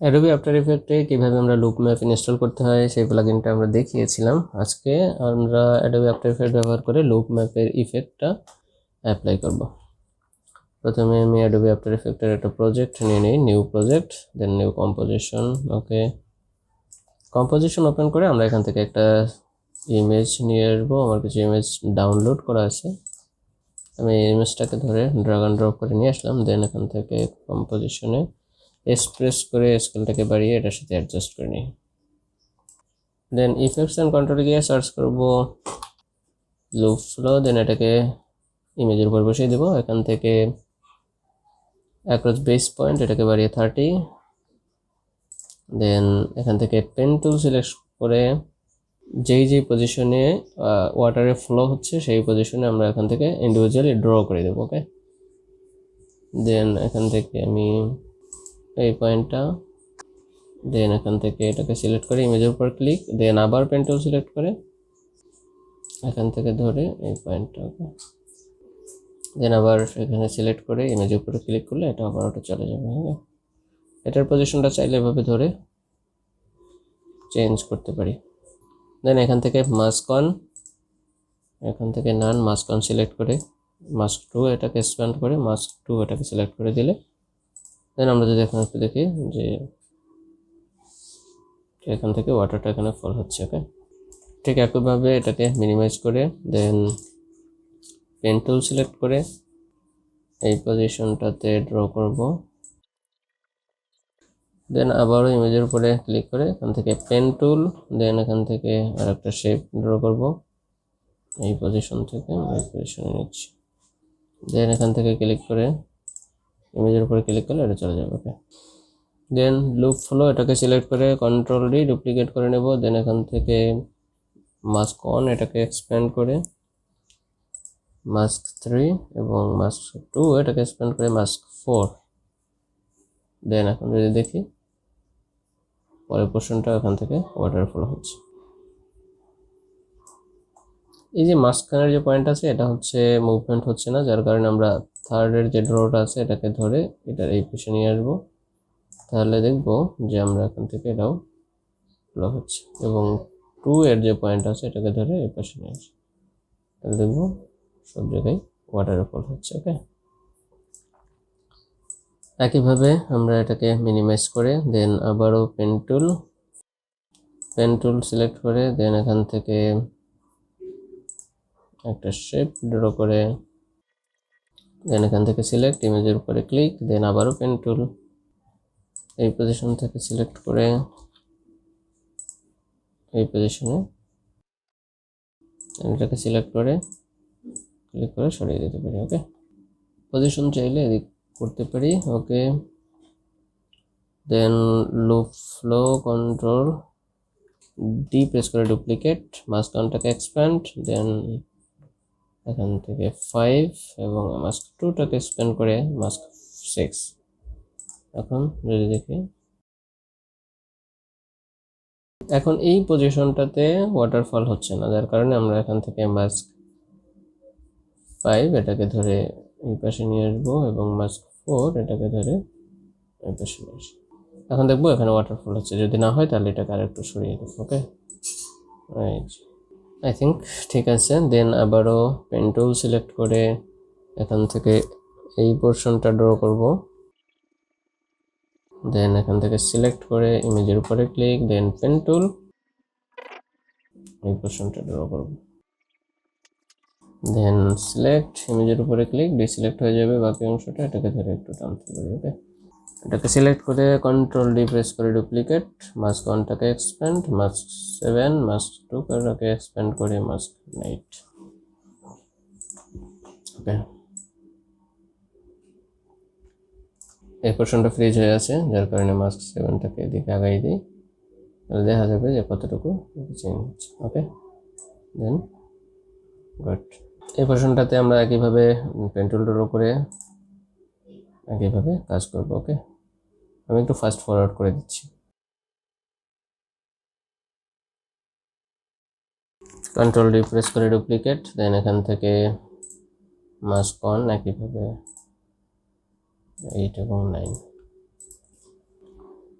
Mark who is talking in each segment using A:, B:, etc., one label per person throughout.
A: Adobe after ইফেক্টে কিভাবে আমরা loop map install করতে হয় সেই প্লাগইনটা আমরা দেখিয়েছিলাম। আজকে আমরা অ্যাডোবি আফটার ইফেক্ট ব্যবহার করে লুপ ম্যাপের ইফেক্টটা অ্যাপ্লাই করব। প্রথমে আমি অ্যাডোবি আফটার ইফেক্টের একটা প্রজেক্ট নিয়ে নিই, নিউ প্রজেক্ট, দেন নিউ কম্পোজিশন। ওকে, কম্পোজিশন ওপেন করে আমরা এখান থেকে একটা ইমেজ নিয়ে আসবো। আমার কিছু ইমেজ ডাউনলোড করা আছে, আমি ইমেজটাকে ধরে ড্রাগ অ্যান্ড ড্রপ করে নিয়ে আসলাম। দেন এখান থেকে কম্পোজিশনে প্রেস করে স্কেলটাকে বাড়িয়ে এটার সাথে অ্যাডজাস্ট করে নিই। দেন ইফেক্টস অ্যান্ড কন্ট্রোলে গিয়ে সার্চ করব লুপ ফ্লো, দেন এটাকে ইমেজের উপর বসিয়ে দেবো। এখান থেকে অ্যাক্রস বেস পয়েন্ট এটাকে বাড়িয়ে 30। দেন এখান থেকে পেন টুল সিলেক্ট করে যেই পজিশনে ওয়াটারের ফ্লো হচ্ছে সেই পজিশনে আমরা এখান থেকে ইন্ডিভিজুয়ালি ড্র করে দেবো। ওকে, দেন এখান থেকে আমি এই পয়েন্টটা, দেন এখান থেকে এটাকে সিলেক্ট করে ইমেজের উপর ক্লিক, দেন আবার পেন টুল সিলেক্ট করে এখান থেকে ধরে এই পয়েন্টটা। ওকে, দেন আবার এখানে সিলেক্ট করে ইমেজের উপরে ক্লিক করলে এটা আবার ওটা চলে যাবে। হ্যাঁ, এটার পজিশনটা চাইলে এভাবে ধরে চেঞ্জ করতে পারি। দেন এখান থেকে মাস্ক অন, এখান থেকে নান, মাস্ক অন সিলেক্ট করে মাস্ক টু এটাকে এক্সপ্যান্ড করে মাস্ক টু এটাকে সিলেক্ট করে দিলে দেন আমরা যদি এখানে একটু দেখি যে এখান থেকে ওয়াটারটা এখানে ফল হচ্ছে। ওকে, ঠিক একইভাবে এটাকে মিনিমাইজ করে দেন পেন টুল সিলেক্ট করে এই পজিশনটাতে ড্র করব। দেন আবারও ইমেজের উপরে ক্লিক করে এখান থেকে পেন টুল, দেন এখান থেকে আরেকটা শেপ ড্র করব। এই পজিশন থেকে এই পজিশনে নিচ্ছি। দেন এখান থেকে ক্লিক করে ইমেজের উপরে ক্লিক করলে এটা চলে যাবে। ওকে, দেন লুপ ফ্লো এটাকে সিলেক্ট করে কন্ট্রোল ডি ডুপ্লিকেট করে নেব। দেন এখান থেকে মাস্ক অন এটাকে এক্সপ্যান্ড করে মাস্ক 3 এবং মাস্ক 2 এটাকে এক্সপ্যান্ড করে মাস্ক 4। দেন এখন যদি দেখি পরের পোর্শনটা এখান থেকে ওয়াটারফল হচ্ছে। এই যে মাঝখানের যে পয়েন্ট আছে এটা হচ্ছে মুভমেন্ট হচ্ছে না, যার কারণে আমরা থার্ডের যে ড্রটা আছে এটাকে ধরে এটার এই পাশে নিয়ে আসবো। তাহলে দেখবো যে আমরা এখান থেকে এটাও ফ্লো হচ্ছে এবং 2 এর যে পয়েন্ট আছে এটাকে ধরে এই পাশে নিয়ে আসি, তাহলে দেখবো সব জায়গায় ওয়াটারফল হচ্ছে। ওকে, একইভাবে আমরা এটাকে মিনিমাইজ করে দেন আবারও পেন টুল সিলেক্ট করে দেন এখান থেকে একটা শেপ ড্র করে দেন এখান থেকে সিলেক্ট ইমেজের উপরে ক্লিক, দেন আবারও পেন টুল এই পজিশন থেকে সিলেক্ট করে এই পজিশনে এটাকে সিলেক্ট করে ক্লিক করে সরিয়ে দিতে পারি। ওকে, পজিশন চাইলে এদিক করতে পারি। Okay, then loop flow control D press করে ডুপ্লিকেট মাস্ক অনটাকে এক্সপ্যান্ড, দেন এখান থেকে 5 এবং মাস্ক 2টাকে এক্সপ্যান্ড করে মাস্ক 6। এখন যদি দেখি এখন এই পজিশনটাতে ওয়াটারফল হচ্ছে না, যার কারণে আমরা এখান থেকে মাস্ক 5 এটাকে ধরে এই পাশে নিয়ে আসবো এবং মাস্ক 4 এটাকে ধরে এই পাশে নিয়ে আসবো। এখন দেখবো এখানে ওয়াটারফল হচ্ছে, যদি না হয় তাহলে এটাকে আরেকটু সরিয়ে দেবো। ওকে, আই থিঙ্ক ঠিক আছে। দেন আবারও পেন টুল সিলেক্ট করে এখান থেকে এই পোর্শনটা ড্র করব। দেন এখান থেকে সিলেক্ট করে ইমেজের উপরে ক্লিক, দেন পেন টুল এই পোর্শনটা ড্র করব। দেন সিলেক্ট ইমেজের উপরে ক্লিক, ডিসিলেক্ট হয়ে যাবে বাকি অংশটা, এটাকে ধরে একটু টানতে পারি। ওকে, এটাকে সিলেক্ট করে কন্ট্রোল ডি প্রেস করে ডুপ্লিকেট মাস্ক অনটাকে এক্সপ্যান্ড মাস্ক 7 মাস্ক 2টাকে এক্সপ্যান্ড করে মাস্ক 8। ওকে, এই পোর্শনটা ফ্রিজ হয়ে আছে, যার কারণে মাস্ক 7টাকে এদিকে আগাই দিই, তাহলে দেখা যাবে যে কতটুকু চেঞ্জ হচ্ছে। ওকে, দেন গুড। এই পোর্শনটাতে আমরা একইভাবে পেন টুল ড্র করে একইভাবে কাজ করব। ওকে, আমি একটু ফাস্ট ফরওয়ার্ড করে দিচ্ছি। কন্ট্রোল ডি প্রেস করে ডুপ্লিকেট, দেন এখান থেকে মাস্ক অন একইভাবে 8 এবং 9।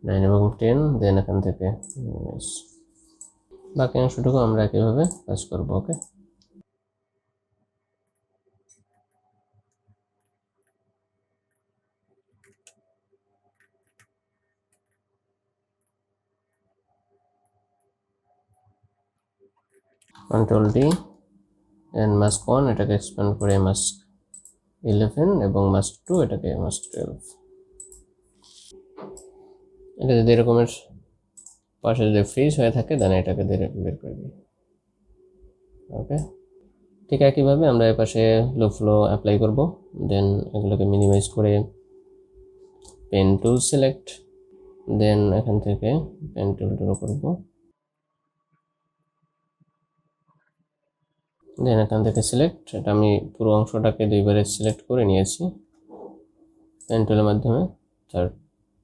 A: 9 এবং 10, দেন এখান থেকে ইমেজ। বাকি অংশটুকু আমরা একইভাবে কাজ করবো। ওকে, কন্ট্রোল ডি, এন্ড মাস্ক 1 এটাকে এক্সপ্যান্ড করে মাস্ক 11 এবং মাস্ক 2 এটাকে মাস্ক 12। এটা যদি এরকমের পাশে যদি ফ্রিজ হয়ে থাকে দেন এটাকে বের করে দিই। ওকে, ঠিক একইভাবে আমরা এর পাশে লুপ ফ্লো অ্যাপ্লাই করব। দেন এগুলোকে মিনিমাইজ করে পেন টুল সিলেক্ট, দেন এখান থেকে পেন টুল ড্র করব। দেন এখান থেকে সিলেক্ট, এটা আমি পুরো অংশটাকে দুইবারে সিলেক্ট করে নিয়েছি পেন টুলের মাধ্যমে। থার্ড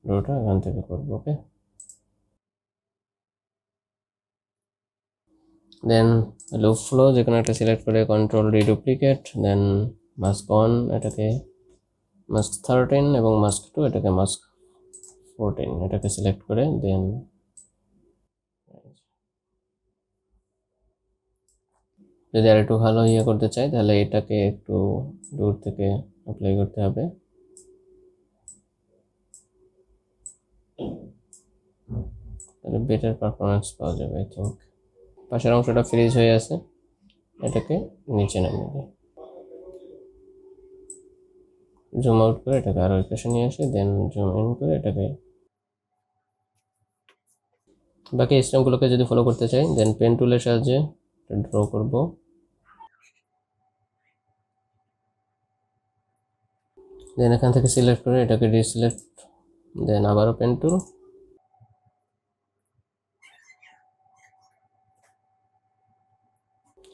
A: রোটা এখান থেকে করব। ওকে, দেন লুপ ফ্লো যে কোনো একটা সিলেক্ট করে কন্ট্রোল রিডুপ্লিকেট, দেন মাস্ক 1 এটাকে মাস্ক 13 এবং মাস্ক 2 এটাকে মাস্ক 14 এটাকে সিলেক্ট করে দেন যদি আর একটু ভালো করতে চাই তাহলে এটাকে একটু দূর থেকে অ্যাপ্লাই করতে হবে। তাহলে বেটার পারফরমেন্স পাওয়া যাবে আই থিঙ্ক। পাশের অংশটা ফ্রিজ হয়ে আছে, এটাকে নিচে নামিয়ে দিই, জুম আউট করে এটাকে আরো পাশে নিয়ে আসি, দেন জুম ইন করে এটাকে। বাকি স্টেপগুলোকে যদি ফলো করতে চাই দেন পেন টুলের সাহায্যে ড্র করব। দেন এখান থেকে সিলেক্ট করে এটাকে ডিসিলেক্ট, দেন আবারও পেন টুল,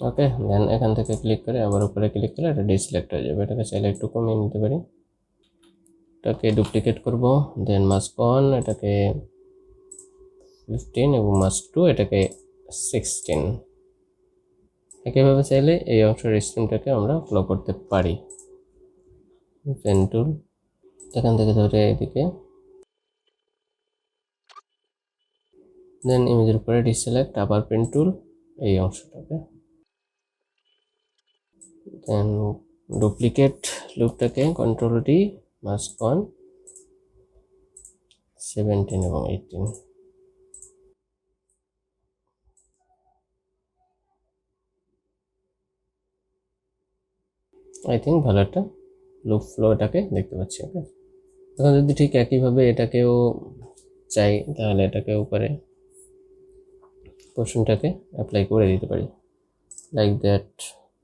A: ওকে। দেন এখান থেকে ক্লিক করে আবার উপরে ক্লিক করে এটা ডিসিলেক্ট হয়ে যাবে। এটাকে চাইলে একটু কমিয়ে নিতে পারি। এটাকে ডুপ্লিকেট করব, দেন মাস্ক 1 এটাকে 15 এবং মাস্ক 2 এটাকে 16। একইভাবে চাইলে এই অংশের স্ট্রিমটাকে আমরা ফলো করতে পারি। পেন টুল এখান থেকে ধরে এদিকে, দেন ইমেজের উপরে ডিসিলেক্ট, আবার পেন টুল এই অংশটাকে, দেন ডুপ্লিকেট লুপটাকে কন্ট্রোল ডি, মাস্ক 1 17 এবং 18। আই থিঙ্ক ভালো একটা লুপ ফ্লো এটাকে দেখতে পাচ্ছি। ওকে, এখন যদি ঠিক একইভাবে এটাকেও চাই তাহলে এটাকে উপরে পোর্শনটাকে অ্যাপ্লাই করে দিতে পারি like that.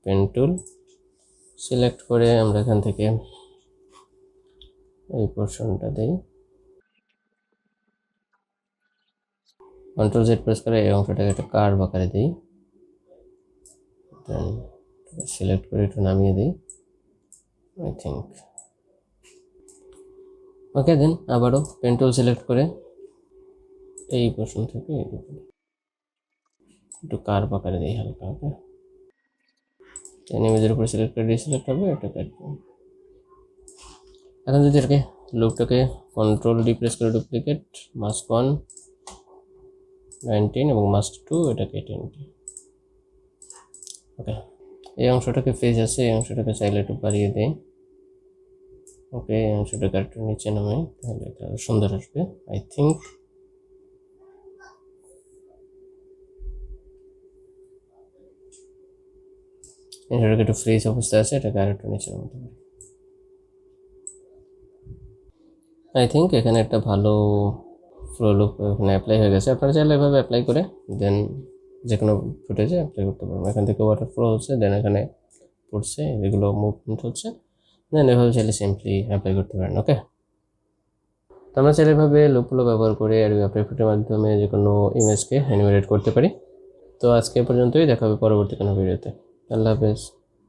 A: Pen tool select করে আমরা এখান থেকে এই পোর্শনটা দিই, কন্ট্রোল জেড প্রেস করে এই অংশটাকে একটা কার্ভ আকারে দিই, দেন সিলেক্ট করে একটু নামিয়ে দিই আই থিঙ্ক। ওকে, দেন আবারও পেন টুল সিলেক্ট করে এই পোর্শন থেকে একটু কার্ভ আকারে দিই হালকা। ওকে, দেন ইমেজের উপরে সিলেক্ট করে ডিসিলেক্ট হবে, এটাকে এখন যদি এটাকে লুপটাকে কন্ট্রোল ডি প্রেস করে ডুপ্লিকেট, মাস্ক 1 19 এবং মাস্ক 2 এটাকে 20। ওকে, এই অংশটাকে ফ্রিজ আছে, এই অংশটাকে চাইলে একটু বাড়িয়ে দেই। ওকে, এই অংশটাকে একটু নিচে নামাই তাহলে এটা সুন্দর আসবে আই থিঙ্ক। এটাকে একটু ফ্রিজ অবস্থায় আছে, এটাকে আর একটু নিচে নামাতে পারি। আই থিঙ্ক এখানে একটা ভালো ফ্লো লুক এখানে অ্যাপ্লাই হয়ে গেছে। আপনারা চাইলে এভাবে অ্যাপ্লাই করে দেন যে কোনো ফুটেজে অ্যাপ্লাই করতে পারবেন। এখান থেকে ওয়াটার ফ্লো হচ্ছে, দেন এখানে পড়ছে, এগুলো মুভমেন্ট হচ্ছে, দেন এভাবে চাইলে সিম্পলি অ্যাপ্লাই করতে পারেন। ওকে, তো আমরা চাইলে এভাবে লুপগুলো ব্যবহার করে অ্যাডোবি আফটার এফেক্টের মাধ্যমে যে কোনো ইমেজকে অ্যানিমেট করতে পারি। তো আজকে পর্যন্তই, দেখা হবে পরবর্তী কোনো ভিডিওতে। আল্লাহ হাফেজ।